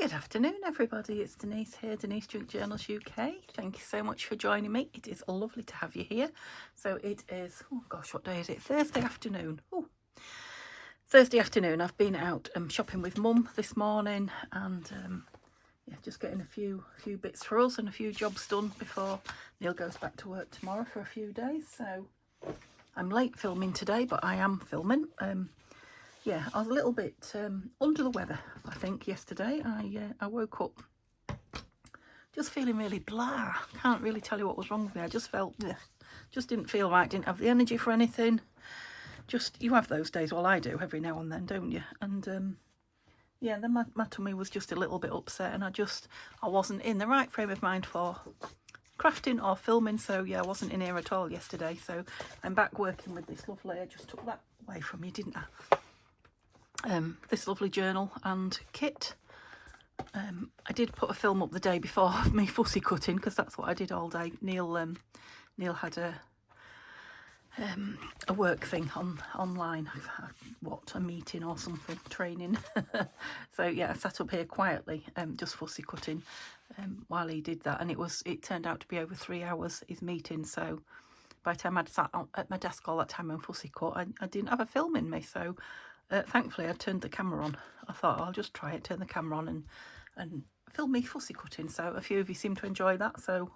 Good afternoon, everybody. It's Denise here, Denise Drink Journals UK. Thank you so much for joining me. It is lovely to have you here. So it is, oh gosh, what day is it? Thursday afternoon. Oh, Thursday afternoon. I've been out shopping with Mum this morning and yeah, just getting a few bits for us and a few jobs done before Neil goes back to work tomorrow for a few days. So I'm late filming today, but I am filming. Yeah, I was a little bit under the weather, I think, yesterday. I woke up just feeling really blah. Can't really tell you what was wrong with me. I just felt, just didn't feel right, didn't have the energy for anything. Just, you have those days, well I do, every now and then, don't you? And yeah, then my tummy was just a little bit upset and I wasn't in the right frame of mind for crafting or filming. So yeah, I wasn't in here at all yesterday. So I'm back working with this lovely, I just took that away from you, didn't I? This lovely journal and kit. I did put a film up the day before of me fussy cutting because that's what I did all day. Neil had a work thing online, a meeting or something, training. So yeah, I sat up here quietly, just fussy cutting while he did that, and it turned out to be over 3 hours his meeting. So by the time I'd sat at my desk all that time and fussy cut, I didn't have a film in me. So thankfully I turned the camera on. I thought I'll just try it, turn the camera on and film me fussy cutting. So a few of you seem to enjoy that. So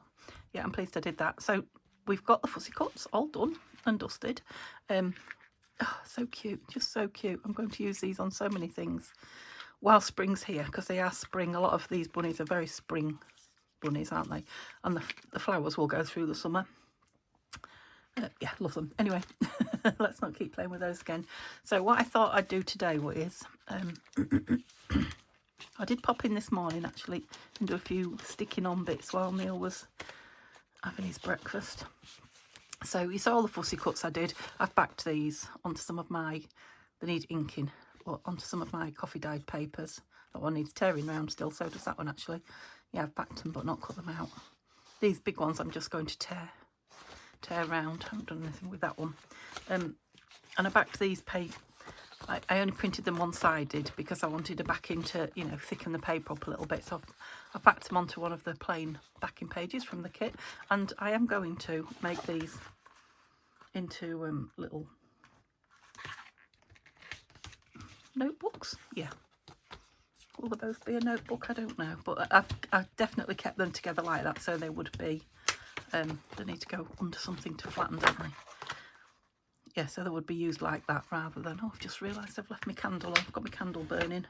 yeah, I'm pleased I did that. So we've got the fussy cuts all done and dusted. Oh, so cute, just so cute. I'm going to use these on so many things while spring's here, because they are spring. A lot of these bunnies are very spring bunnies, aren't they? And the flowers will go through the summer. Yeah, love them. Anyway, let's not keep playing with those again. So what I thought I'd do today is, I did pop in this morning actually and do a few sticking on bits while Neil was having his breakfast. So you saw all the fussy cuts I did. I've backed these onto some of my, they need inking, or onto some of my coffee dyed papers. That one needs tearing around still, so does that one actually. Yeah, I've backed them but not cut them out. These big ones I'm just going to tear around. I haven't done anything with that one. And I backed these I only printed them one-sided because I wanted a backing to, you know, thicken the paper up a little bit. So I've backed them onto one of the plain backing pages from the kit, and I am going to make these into little notebooks. Yeah, will they both be a notebook? I don't know, but I've definitely kept them together like that, so they would be. They need to go under something to flatten, don't they? Yeah, so they would be used like that rather than, oh, I've just realised I've left my candle on. I've got my candle burning.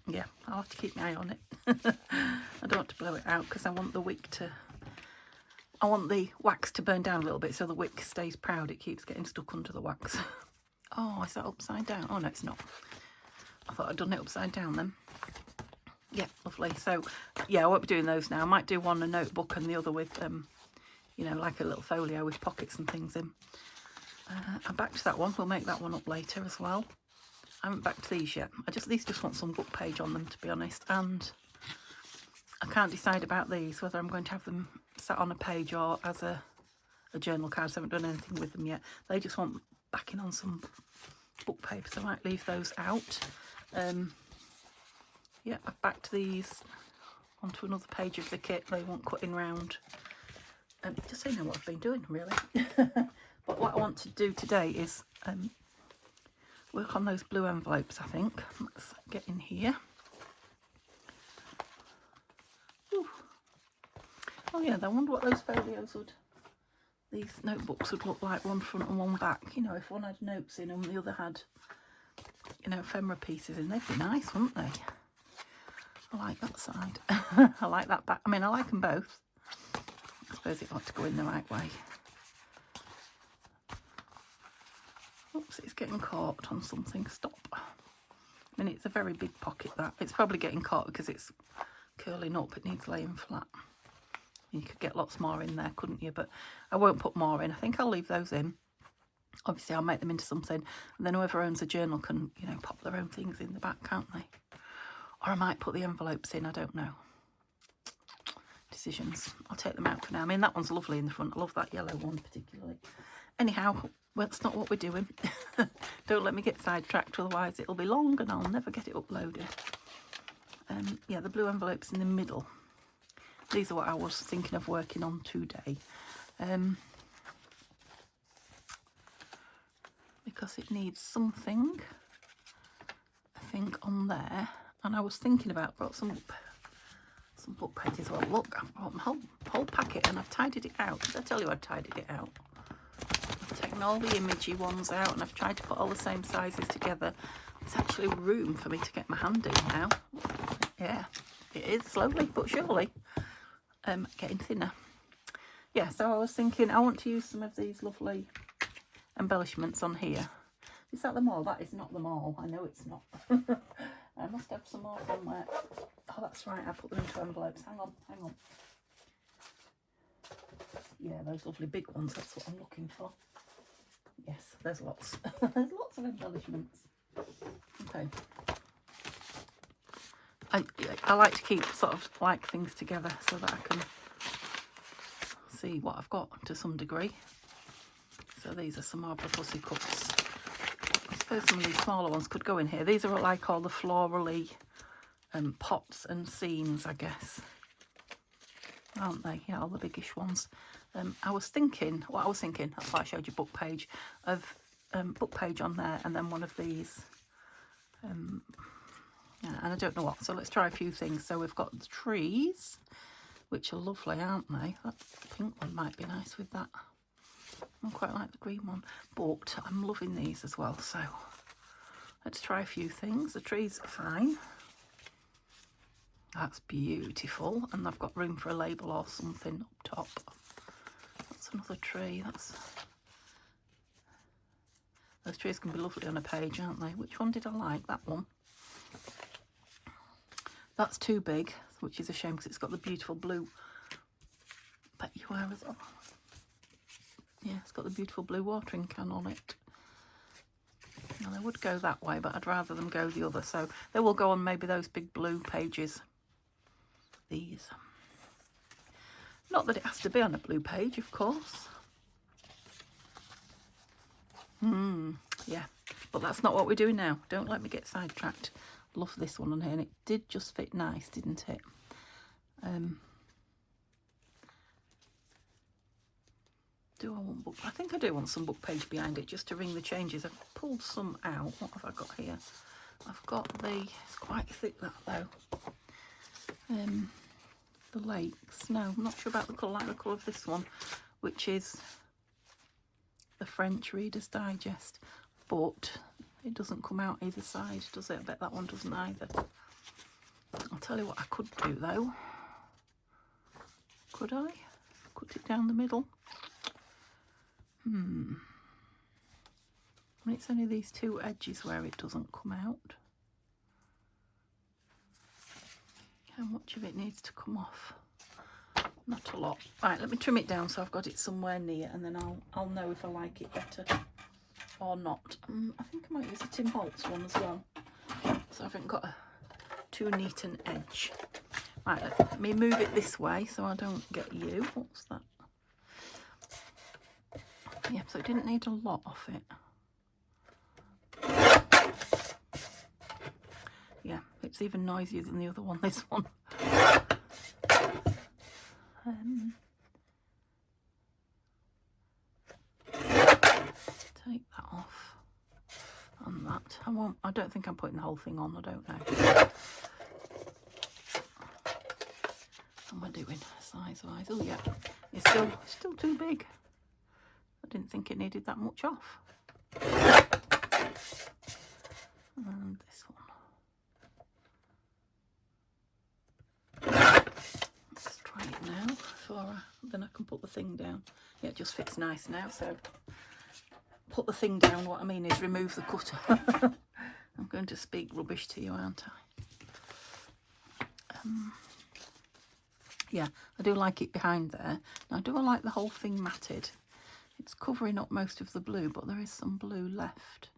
Yeah, I'll have to keep my eye on it. I don't want to blow it out because I want the wick to, I want the wax to burn down a little bit so the wick stays proud. It keeps getting stuck under the wax. Oh, is that upside down? Oh, no, it's not. I thought I'd done it upside down then. Yeah, lovely. So, yeah, I won't be doing those now. I might do one a notebook and the other with, you know, like a little folio with pockets and things in. I'm back to that one. We'll make that one up later as well. I haven't backed these yet. These just want some book page on them, to be honest. And I can't decide about these, whether I'm going to have them sat on a page or as a journal card. So I haven't done anything with them yet. They just want backing on some book paper, so I might leave those out. Yeah, I've backed these onto another page of the kit. They want cutting round. Just so you know what I've been doing, really. But what I want to do today is work on those blue envelopes, I think. Let's get in here. Ooh. Oh yeah, I wonder what those folios these notebooks would look like, one front and one back. You know, if one had notes in and the other had, you know, ephemera pieces in, they'd be nice, wouldn't they? I like that side. I like that back. I mean, I like them both. I suppose it ought to go in the right way. Oops, it's getting caught on something. Stop. I mean, it's a very big pocket, that. It's probably getting caught because it's curling up. It needs laying flat. You could get lots more in there, couldn't you? But I won't put more in. I think I'll leave those in. Obviously, I'll make them into something. And then whoever owns a journal can, you know, pop their own things in the back, can't they? Or I might put the envelopes in. I don't know. Decisions. I'll take them out for now. I mean, that one's lovely in the front. I love that yellow one particularly. Anyhow, well, that's not what we're doing. Don't let me get sidetracked, otherwise it'll be long and I'll never get it uploaded. yeah, the blue envelopes in the middle. These are what I was thinking of working on today. Because it needs something, I think, on there. And I was thinking about, brought some book pages. Well, look, I've brought my whole packet and I've tidied it out. Did I tell you I tidied it out? I've taken all the imagey ones out and I've tried to put all the same sizes together. There's actually room for me to get my hand in now. Yeah, it is slowly but surely getting thinner. Yeah, so I was thinking I want to use some of these lovely embellishments on here. Is that them all? That is not them all. I know it's not. I must have some more somewhere. Oh, that's right. I put them into envelopes. Hang on. Yeah, those lovely big ones. That's what I'm looking for. Yes, there's lots. There's lots of embellishments. Okay. I like to keep sort of like things together so that I can see what I've got to some degree. So these are some of the Fussy Cups. I suppose some of these smaller ones could go in here. These are like all the florally pots and scenes, I guess, aren't they? Yeah, all the biggish ones. I was thinking, that's why I showed you book page, of book page on there, and then one of these. Yeah, and I don't know what, so let's try a few things. So we've got the trees, which are lovely, aren't they? That pink one might be nice with that. I quite like the green one, but I'm loving these as well, so let's try a few things. The trees are fine. That's beautiful, and I've got room for a label or something up top. That's another tree. Those trees can be lovely on a page, aren't they? Which one did I like? That one. That's too big, which is a shame because it's got the beautiful blue. Bet you where is it? Yeah, it's got the beautiful blue watering can on it. Now they would go that way, but I'd rather them go the other. So they will go on maybe those big blue pages. These. Not that it has to be on a blue page, of course. Yeah, but that's not what we're doing now. Don't let me get sidetracked. Love this one on here, and it did just fit nice, didn't it? Do I want book? I think I do want some book page behind it just to ring the changes. I've pulled some out. What have I got here? I've got it's quite thick that though. The lakes. No, I'm not sure about the colour. I like the colour of this one, which is the French Reader's Digest, but it doesn't come out either side, does it? I bet that one doesn't either. I'll tell you what I could do though. Could I? Cut it down the middle. I mean, it's only these two edges where it doesn't come out. How much of it needs to come off? Not a lot. Right, let me trim it down so I've got it somewhere near, and then I'll know if I like it better or not. I think I might use a Tim Holtz one as well, so I haven't got too neat an edge. Right, let me move it this way so I don't get you. What's that? Yeah, so it didn't need a lot off it. Yeah, it's even noisier than the other one, this one. Take that off on that. I don't think I'm putting the whole thing on, I don't know. What am I doing size wise? Oh yeah, it's still too big. I didn't think it needed that much off. And this one. Let's try it now then I can put the thing down. Yeah, it just fits nice now, so put the thing down, what I mean is remove the cutter. I'm going to speak rubbish to you, aren't I? Yeah, I do like it behind there. Now, do I like the whole thing matted? It's covering up most of the blue, but there is some blue left.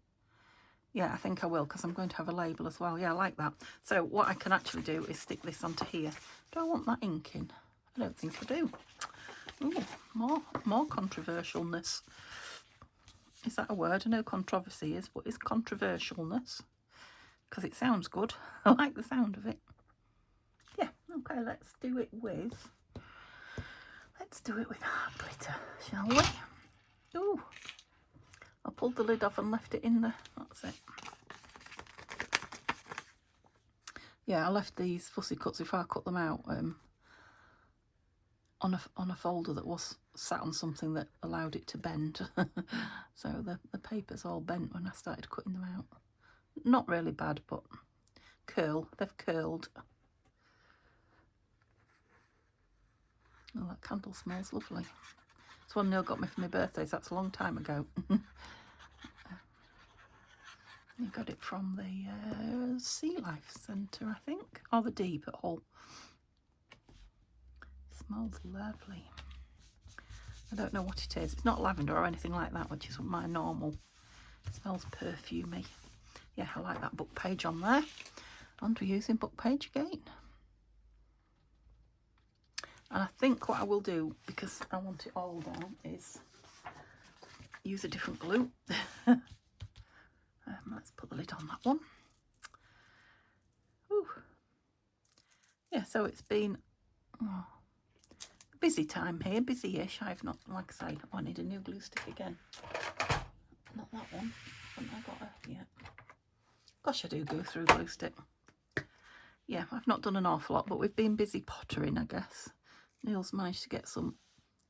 Yeah, I think I will, because I'm going to have a label as well. Yeah, I like that. So what I can actually do is stick this onto here. Do I want that ink in? I don't think I do. Ooh, more controversialness. Is that a word? I know controversy is, but it's controversialness. Because it sounds good. I like the sound of it. Okay, let's do it with hard glitter, shall we? Ooh, I pulled the lid off and left it in there. That's it. Yeah, I left these fussy cuts, if I cut them out, on a folder that was sat on something that allowed it to bend. So the paper's all bent when I started cutting them out. Not really bad, but they've curled. Oh, that candle smells lovely. It's one Neil got me for my birthday, so that's a long time ago. You got it from the Sea Life Centre, I think, or the Deep at Hull. Smells lovely. I don't know what it is. It's not lavender or anything like that, which is my normal. It smells perfumey. Yeah, I like that book page on there. And we're using book page again. And I think what I will do, because I want it all down, is use a different glue. Let's put the lid on that one. Ooh. Yeah, so it's been a busy time here, busy-ish. I've not, like I say, I need a new glue stick again. Not that one. Haven't I got her yet? Gosh, I do go through glue stick. Yeah, I've not done an awful lot, but we've been busy pottering, I guess. Neil's managed to get some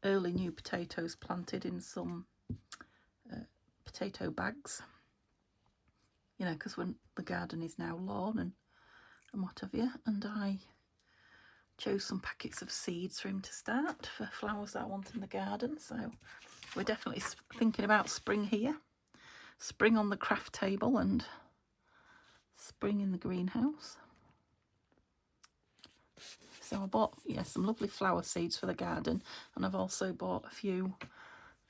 early new potatoes planted in some potato bags. You know, because when the garden is now lawn and what have you. And I chose some packets of seeds for him to start for flowers that I want in the garden. So we're definitely thinking about spring here. Spring on the craft table and spring in the greenhouse. So I bought, some lovely flower seeds for the garden, and I've also bought a few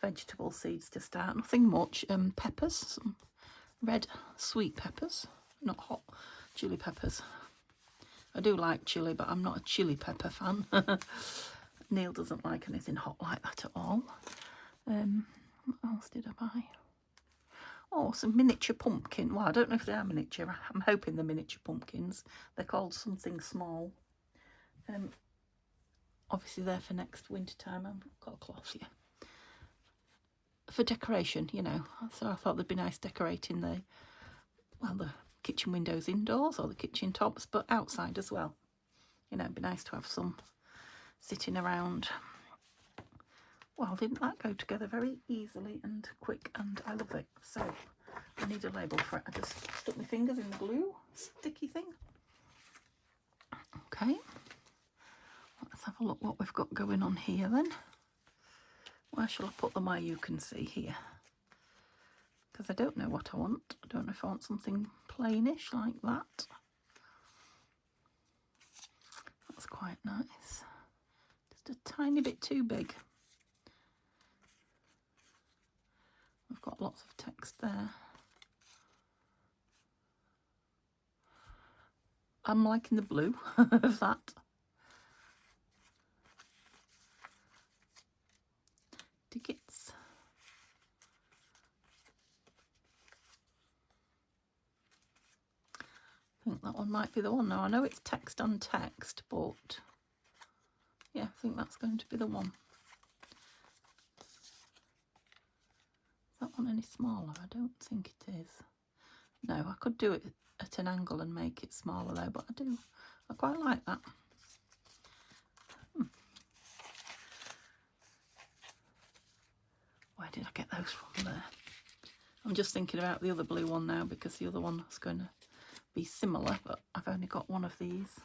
vegetable seeds to start. Nothing much. Peppers, some red sweet peppers, not hot chili peppers. I do like chili, but I'm not a chili pepper fan. Neil doesn't like anything hot like that at all. What else did I buy? Oh, some miniature pumpkin. Well, I don't know if they are miniature. I'm hoping they're miniature pumpkins. They're called something small. Obviously they're for next winter time. I've got a cloth here. For decoration, you know. So I thought they'd be nice decorating the kitchen windows indoors or the kitchen tops, but outside as well. You know, it'd be nice to have some sitting around. Well, didn't that go together very easily and quick, and I love it. So I need a label for it. I just stuck my fingers in the glue sticky thing. Okay, let's have a look what we've got going on here then. Where shall I put them where you can see here? Because I don't know what I want. I don't know if I want something plainish like that. That's quite nice. Just a tiny bit too big. I've got lots of text there. I'm liking the blue of that. Tickets. I think that one might be the one. Now I know it's text on text, but yeah, I think that's going to be the one. Is that one any smaller? I don't think it is. No, I could do it at an angle and make it smaller though, but I quite like that. Where did I get those from there? I'm just thinking about the other blue one now, because the other one is going to be similar, but I've only got one of these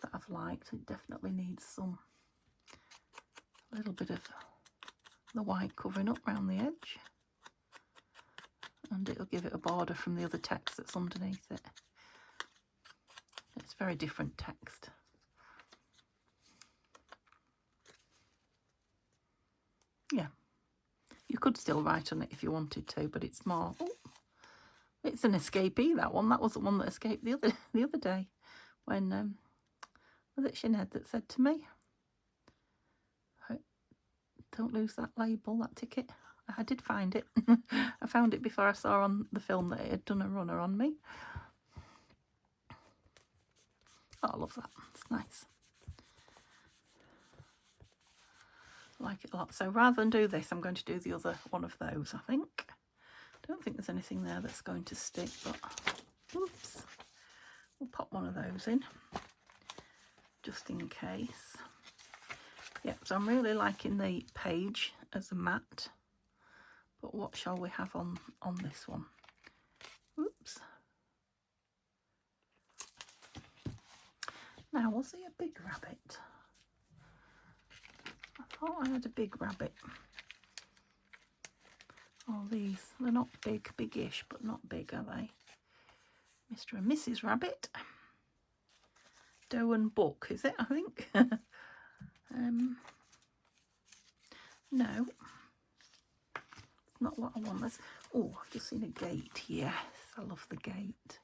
that I've liked. It definitely needs a little bit of the white covering up around the edge, and it'll give it a border from the other text that's underneath it. It's very different text. Yeah, you could still write on it if you wanted to, but it's more. Oh, it's an escapee, that one. That was the one that escaped the other day when was it Sinead that said to me, "Don't lose that label, that ticket." I did find it. I found it before I saw on the film that it had done a runner on me. Oh, I love that. It's nice. I like it a lot. So rather than do this, I'm going to do the other one of those, I think. Don't think there's anything there that's going to stick, but oops. We'll pop one of those in, just in case. Yep, so I'm really liking the page as a mat. But what shall we have on this one? Oops. Now, was he a big rabbit? I thought I had a big rabbit. Oh, these, they're not big, biggish, but not big, are they? Mr. and Mrs. Rabbit. Doe and Buck, is it, I think? No. It's not what I want. Oh, I've just seen a gate. Yes, I love the gate.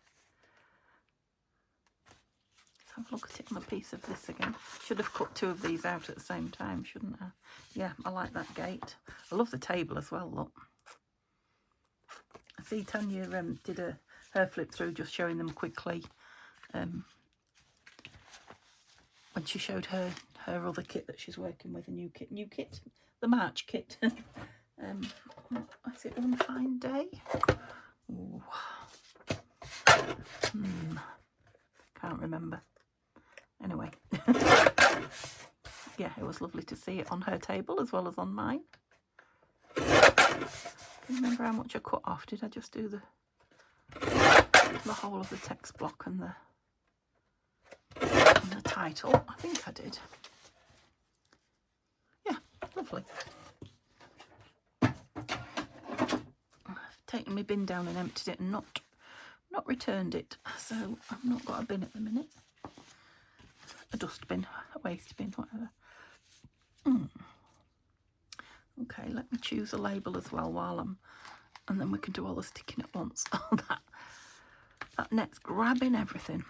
Let's have a look at it on a piece of this again. Should have cut two of these out at the same time, shouldn't I? Yeah, I like that gate. I love the table as well, look. I see Tanya did her flip through, just showing them quickly. When she showed her other kit that she's working with, a new kit, the March kit. Is it One Fine Day? Ooh. Can't remember. Anyway, yeah, it was lovely to see it on her table as well as on mine. Can you remember how much I cut off? Did I just do the whole of the text block and the title? I think I did. Yeah, lovely. I've taken my bin down and emptied it and not returned it, so I've not got a bin at the minute. A dustbin, a waste bin, whatever. Okay, let me choose a label as well and then we can do all the sticking at once. Oh, that net's grabbing everything.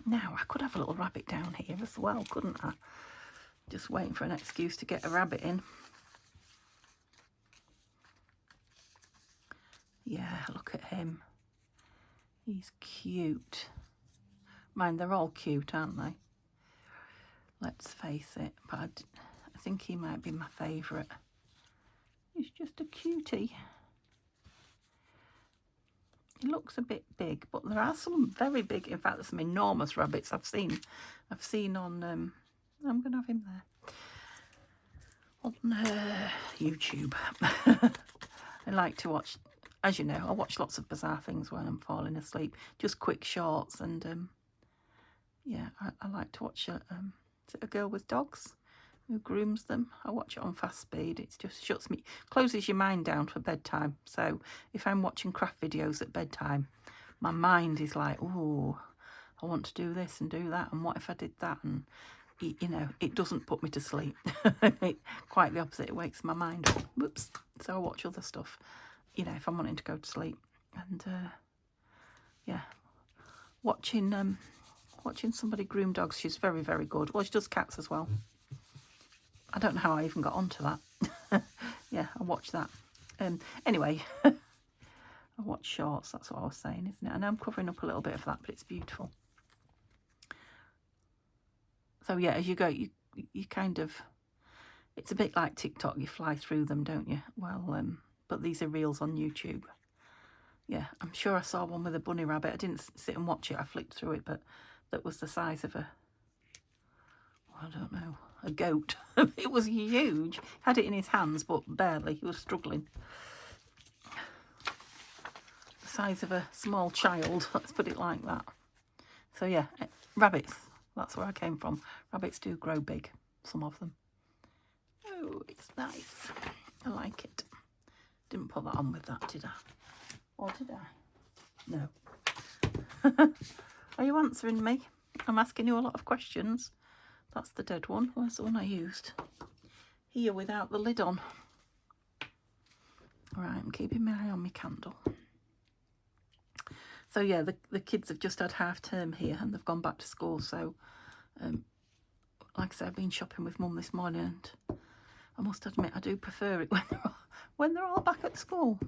Now, I could have a little rabbit down here as well, couldn't I? Just waiting for an excuse to get a rabbit in. Yeah, look at him. He's cute. Mind, they're all cute, aren't they? Let's face it, but I think he might be my favourite. He's just a cutie. He looks a bit big, but there are some very big, in fact, there's some enormous rabbits I've seen on, I'm going to have him there, on YouTube. I like to watch, as you know, I watch lots of bizarre things when I'm falling asleep, just quick shorts, and yeah, I like to watch, is it A Girl with Dogs? Who grooms them? I watch it on fast speed. It just closes your mind down for bedtime. So if I'm watching craft videos at bedtime, my mind is like, oh, I want to do this and do that, and what if I did that? And you know, it doesn't put me to sleep. Quite the opposite. It wakes my mind up. Whoops. So I watch other stuff, you know, if I'm wanting to go to sleep. And yeah, watching somebody groom dogs. She's very, very good. Well, she does cats as well. I don't know how I even got onto that. Yeah, I watched that. Anyway, I watch shorts, that's what I was saying, isn't it? And I'm covering up a little bit of that, but it's beautiful. So yeah, as you go, you kind of, it's a bit like TikTok, you fly through them, don't you? Well, but these are reels on YouTube. Yeah, I'm sure I saw one with a bunny rabbit. I didn't sit and watch it, I flicked through it, but that was the size of a, I don't know, a goat. It was huge. Had it in his hands, but barely. He was struggling. The size of a small child, let's put it like that. So yeah, rabbits, that's where I came from. Rabbits do grow big, some of them. Oh, it's nice. I like it. Didn't put that on with that, did I? Or did I? No. Are you answering me? I'm asking you a lot of questions. That's the dead one. Where's the one I used? Here without the lid on. Right, I'm keeping my eye on my candle. So yeah, the kids have just had half term here and they've gone back to school. So, like I said, I've been shopping with Mum this morning, and I must admit I do prefer it when they're all back at school.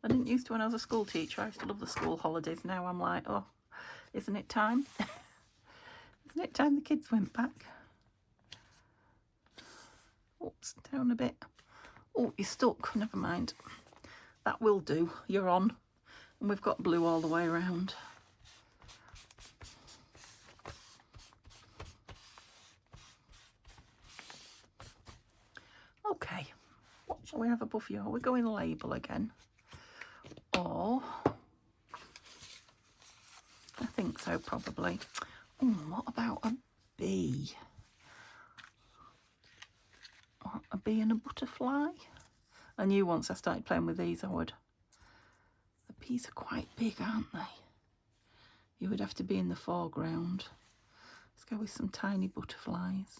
I didn't used to when I was a school teacher. I used to love the school holidays. Now I'm like, oh, isn't it time? Isn't it time the kids went back? Oops, down a bit. Oh, you're stuck. Never mind. That will do. You're on. And we've got blue all the way around. Okay. What shall we have above you? Are we going label again? Or... I think so, probably. Oh, what about a bee? Or a bee and a butterfly? I knew once I started playing with these I would. The bees are quite big, aren't they? You would have to be in the foreground. Let's go with some tiny butterflies.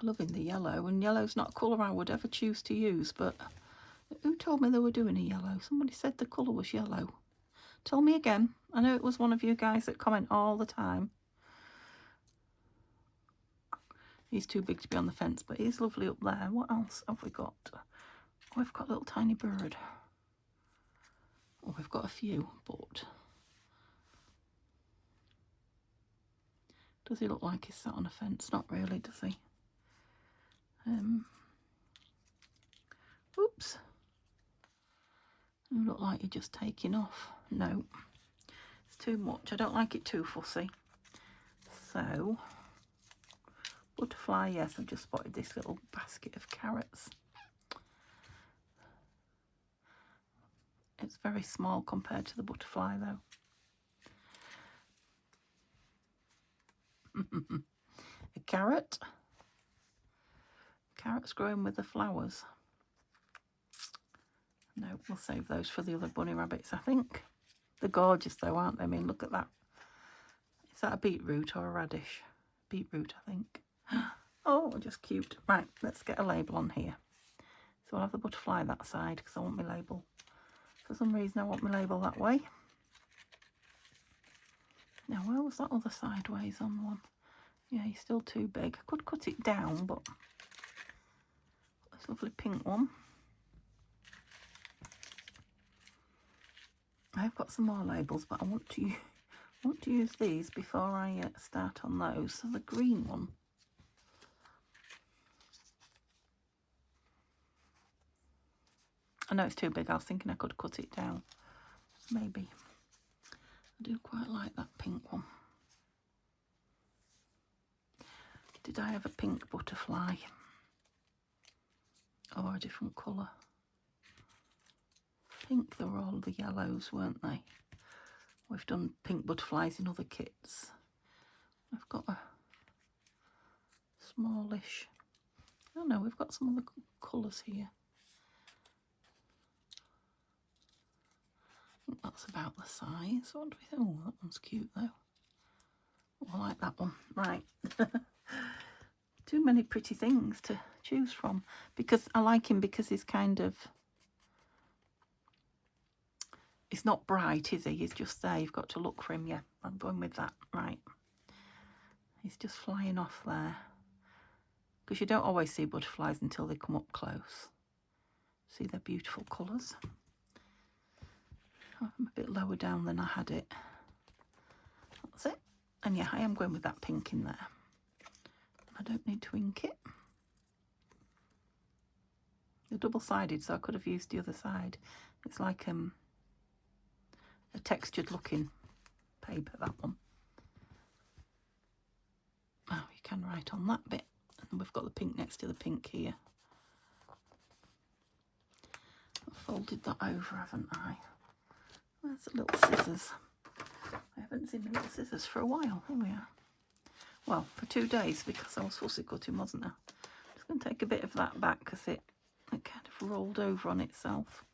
Loving the yellow, and yellow's not a colour I would ever choose to use, but who told me they were doing a yellow? Somebody said the colour was yellow. Tell me again. I know it was one of you guys that comment all the time. He's too big to be on the fence, but he's lovely up there. What else have we got? Oh, we've got a little tiny bird. Oh, we've got a few, but... Does he look like he's sat on a fence? Not really, does he? Oops. You look like you're just taking off. No. It's too much. I don't like it too fussy. So... Butterfly, yes, I've just spotted this little basket of carrots. It's very small compared to the butterfly, though. A carrot. Carrots growing with the flowers. No, we'll save those for the other bunny rabbits, I think. They're gorgeous, though, aren't they? I mean, look at that. Is that a beetroot or a radish? Beetroot, I think. Oh, just cute. Right, let's get a label on here. So I'll have the butterfly that side because I want my label. For some reason I want my label that way. Now, where was that other sideways on one? Yeah, he's still too big. I could cut it down, but this lovely pink one. I've got some more labels, but I want to use these before I start on those. So the green one. I know it's too big. I was thinking I could cut it down. Maybe. I do quite like that pink one. Did I have a pink butterfly? Or a different colour? I think they were all the yellows, weren't they? We've done pink butterflies in other kits. I've got a smallish... Oh no, we've got some other colours here. I think that's about the size. What do we think? Oh, that one's cute though. Oh, I like that one. Right. Too many pretty things to choose from. Because I like him because he's kind of... He's not bright, is he? He's just there. You've got to look for him. Yeah, I'm going with that. Right. He's just flying off there. Because you don't always see butterflies until they come up close. See their beautiful colours. I'm a bit lower down than I had it. That's it. And yeah, I am going with that pink in there. I don't need to ink it. They're double-sided, so I could have used the other side. It's like a textured looking paper, that one. Oh, you can write on that bit. And we've got the pink next to the pink here. I've folded that over, haven't I? Where's the little scissors? I haven't seen my little scissors for a while. Here we are. Well, for 2 days because I was fussy cutting, wasn't I? Just going to take a bit of that back because it kind of rolled over on itself.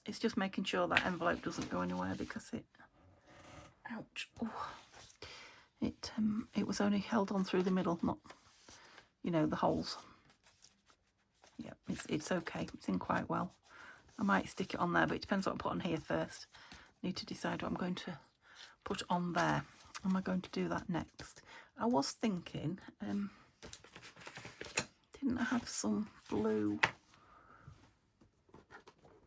It's just making sure that envelope doesn't go anywhere because it... Ouch. Oh. It was only held on through the middle, not, you know, the holes. Yeah, it's okay. It's in quite well. I might stick it on there, but it depends what I put on here first. Need to decide what I'm going to put on there. Am I going to do that next? I was thinking, didn't I have some blue?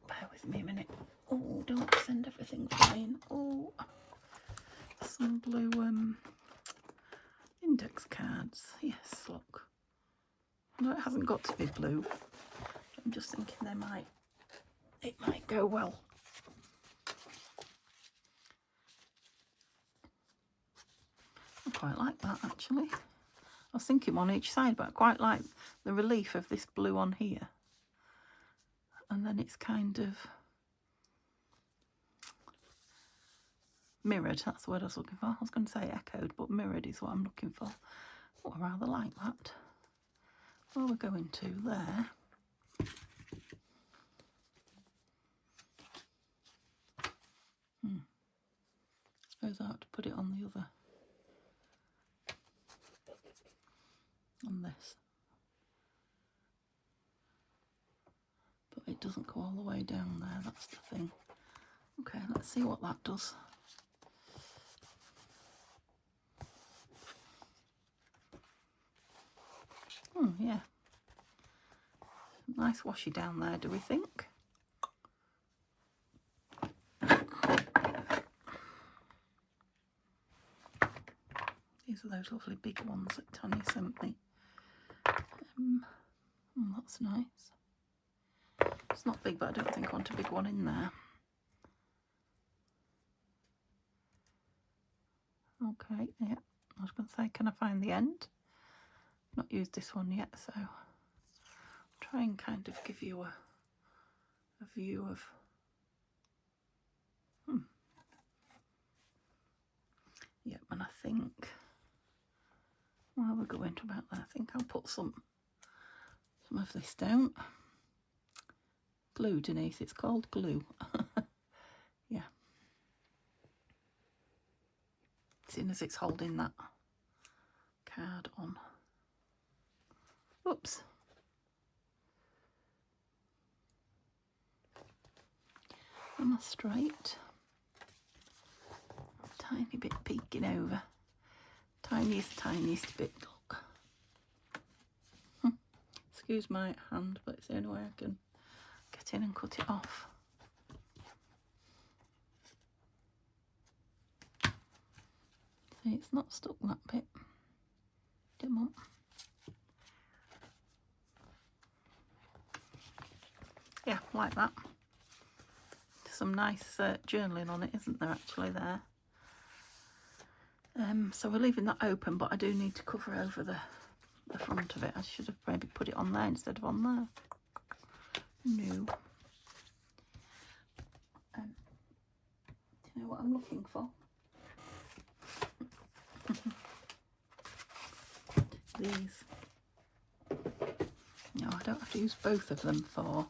Bear with me a minute. Oh, don't send everything everything flying. Oh, some blue index cards. Yes, look. No, it hasn't got to be blue. I'm just thinking it might go well. I quite like that actually. I was thinking one each side, but I quite like the relief of this blue on here. And then it's kind of mirrored. That's the word I was looking for. I was going to say echoed, but mirrored is what I'm looking for. Oh, I rather like that. Well, we're going to there. I suppose I have to put it on the other. On this. But it doesn't go all the way down there, that's the thing. Okay, let's see what that does. Oh, yeah. Nice washy down there, do we think? These are those lovely big ones that Tanya sent me. Oh, that's nice. It's not big, but I don't think I want a big one in there. Okay, yeah. I was going to say, can I find the end? Not used this one yet, so I'll try and kind of give you a view of. Yep, and I think while we're going to about that, I think I'll put some of this down. Glue, Denise, it's called glue. Yeah. Seeing as it's holding that card on. Oops. Am I straight? Tiny bit peeking over. Tiniest bit, look. Excuse my hand, but it's the only way I can get in and cut it off. See, it's not stuck that bit. Come on. Yeah, like that. Some nice journaling on it, isn't there, actually, there? So we're leaving that open, but I do need to cover over the front of it. I should have maybe put it on there instead of on there. No. Do you know what I'm looking for? These. No, I don't have to use both of them for.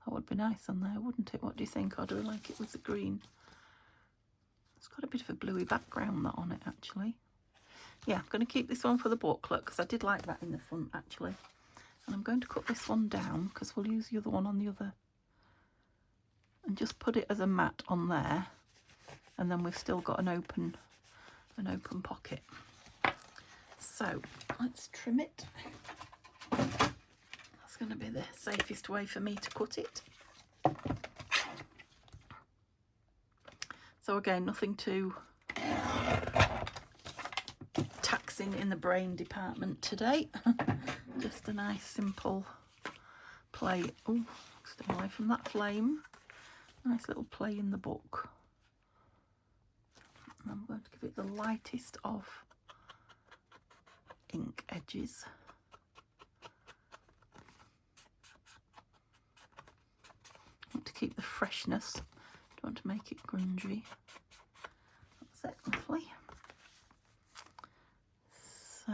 That would be nice on there, wouldn't it? What do you think? Or do I like it with the green? It's got a bit of a bluey background that on it, actually. Yeah, I'm going to keep this one for the booklet because I did like that in the front, actually. And I'm going to cut this one down because we'll use the other one on the other. And just put it as a mat on there. And then we've still got an open pocket. So let's trim it. That's going to be the safest way for me to cut it. So again, nothing too taxing in the brain department today. Just a nice simple play. Oh, stay away from that flame. Nice little play in the book. And I'm going to give it the lightest of ink edges. I want to keep the freshness. Don't want to make it grungy. That's it, lovely. So,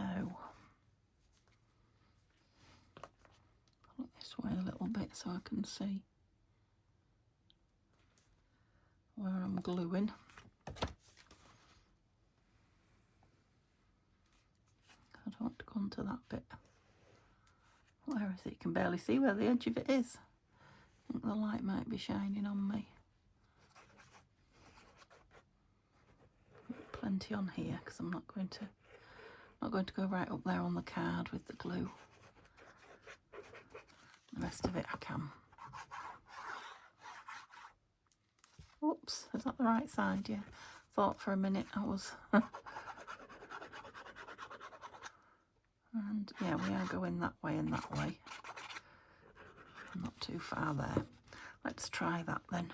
pull it this way a little bit so I can see where I'm gluing. I don't want to go onto that bit. Where is it? You can barely see where the edge of it is. I think the light might be shining on me. Plenty on here because I'm not going to go right up there on the card with the glue. The rest of it I can. Whoops, is that the right side? Yeah, thought for a minute I was. And yeah, we are going that way and that way. Not too far there. Let's try that then.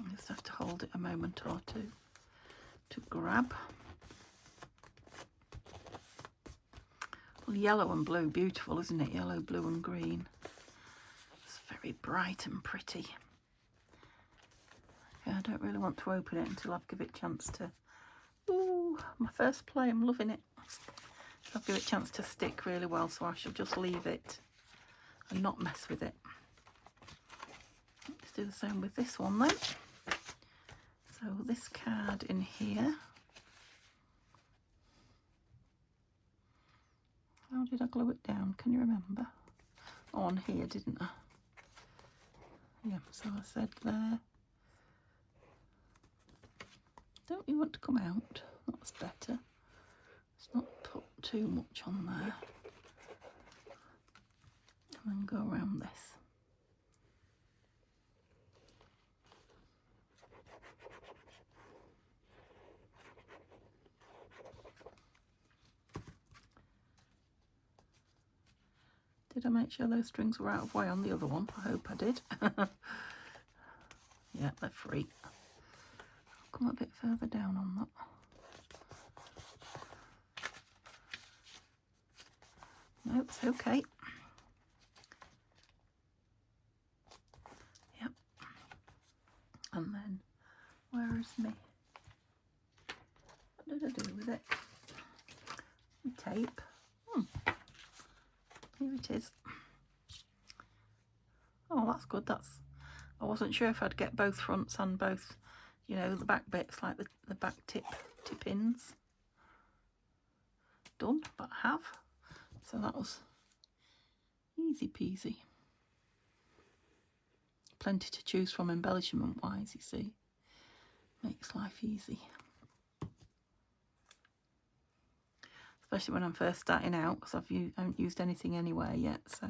I just have to hold it a moment or two to grab. Well, yellow and blue, beautiful, isn't it? Yellow, blue and green. It's very bright and pretty. Yeah, I don't really want to open it until I've given it a chance to... Ooh, my first play, I'm loving it. I'll give it a chance to stick really well, so I shall just leave it and not mess with it. Let's do the same with this one then. So this card in here. How did I glue it down? Can you remember? On here, didn't I? Yeah, so I said there. Don't you want to come out? That's better. Let's not put too much on there. And then go around this. Did I make sure those strings were out of way on the other one? I hope I did. Yeah, they're free. I'll come a bit further down on that. No, it's okay. Yep. And then, where is me? What did I do with it? My tape. Here it is. Oh, that's good. I wasn't sure if I'd get both fronts and both, you know, the back bits, like the back tip-ins done, but I have. So that was easy peasy. Plenty to choose from embellishment wise, you see. Makes life easy. Especially when I'm first starting out, because I haven't used anything anywhere yet, so.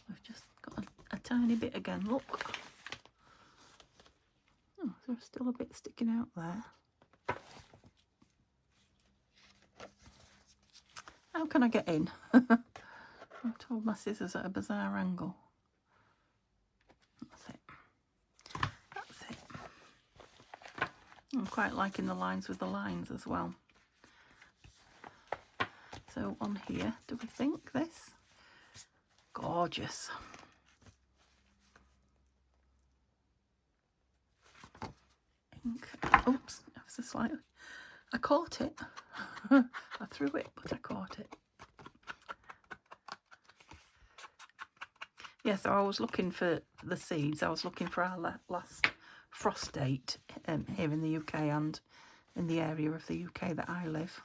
We've just got a tiny bit again, look. Oh, there's still a bit sticking out there. How can I get in? I've told my scissors at a bizarre angle. That's it. That's it. I'm quite liking the lines with the lines as well. So on here, do we think this? Gorgeous. Ink. Oops, ever so slightly. I caught it. I threw it, but I caught it. Yeah, so I was looking for the seeds. I was looking for our last frost date here in the UK and in the area of the UK that I live.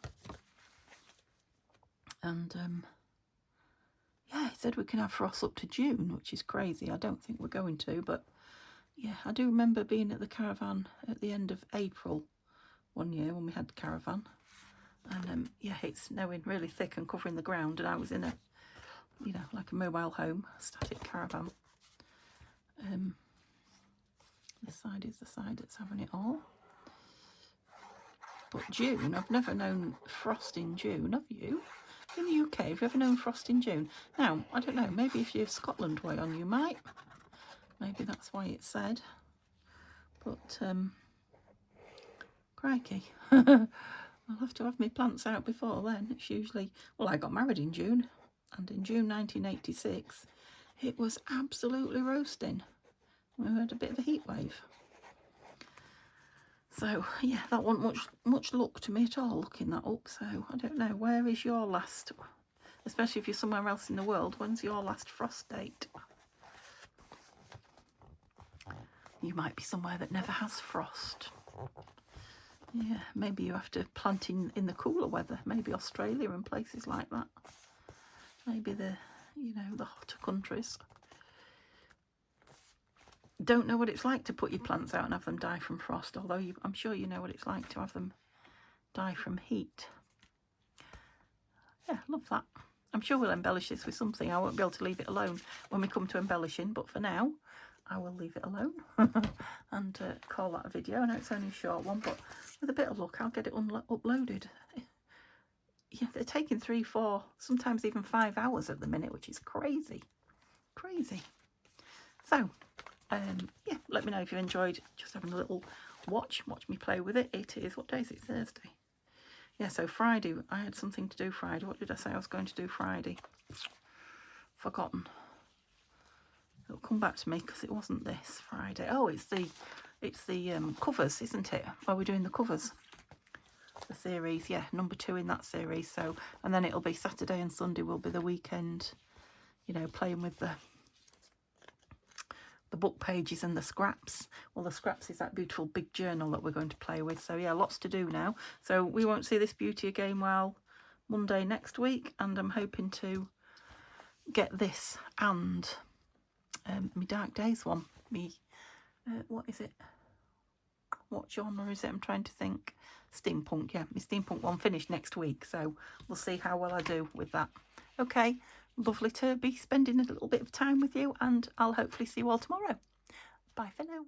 And yeah, it said we can have frost up to June, which is crazy. I don't think we're going to, but yeah, I do remember being at the caravan at the end of April one year when we had the caravan. And yeah, it's snowing really thick and covering the ground, and I was in a, you know, like a mobile home, a static caravan. This side is the side that's having it all. But June, I've never known frost in June, have you? In the UK, have you ever known frost in June? Now, I don't know, maybe if you're Scotland way on, you might. Maybe that's why it's said. But, crikey. I'll have to have my plants out before then. It's usually, well, I got married in June, and in June 1986, it was absolutely roasting. We had a bit of a heat wave. So, yeah, that wasn't much luck to me at all, looking that up. So, I don't know, where is your last, especially if you're somewhere else in the world, when's your last frost date? You might be somewhere that never has frost. Yeah, maybe you have to plant in the cooler weather, maybe Australia and places like that. Maybe the, you know, the hotter countries. Don't know what it's like to put your plants out and have them die from frost, although I'm sure you know what it's like to have them Die from Heat. Yeah, love that. I'm sure we'll embellish this with something. I won't be able to leave it alone when we come to embellishing, but for now I will leave it alone and call that a video. I know it's only a short one, but with a bit of luck I'll get it uploaded. Yeah, they're taking 3, 4, sometimes even 5 hours at the minute, which is crazy. So yeah, let me know if you enjoyed just having a little watch me play with it. It is, what day is it? Thursday. Yeah, so Friday, I had something to do Friday. What did I say I was going to do Friday? Forgotten. It'll come back to me because it wasn't this Friday. Oh, it's the covers, isn't it? Where we're doing the covers. The series, yeah, number 2 in that series. So, and then it'll be Saturday and Sunday will be the weekend, you know, playing with the book pages and the scraps. Well, the scraps is that beautiful big journal that we're going to play with. So yeah, lots to do now. So we won't see this beauty again well Monday next week, and I'm hoping to get this and my Dark Days one. What is it? What genre is it? I'm trying to think. Steampunk, yeah, my steampunk one finished next week, so we'll see how well I do with that. Okay, lovely to be spending a little bit of time with you, and I'll hopefully see you all tomorrow. Bye for now.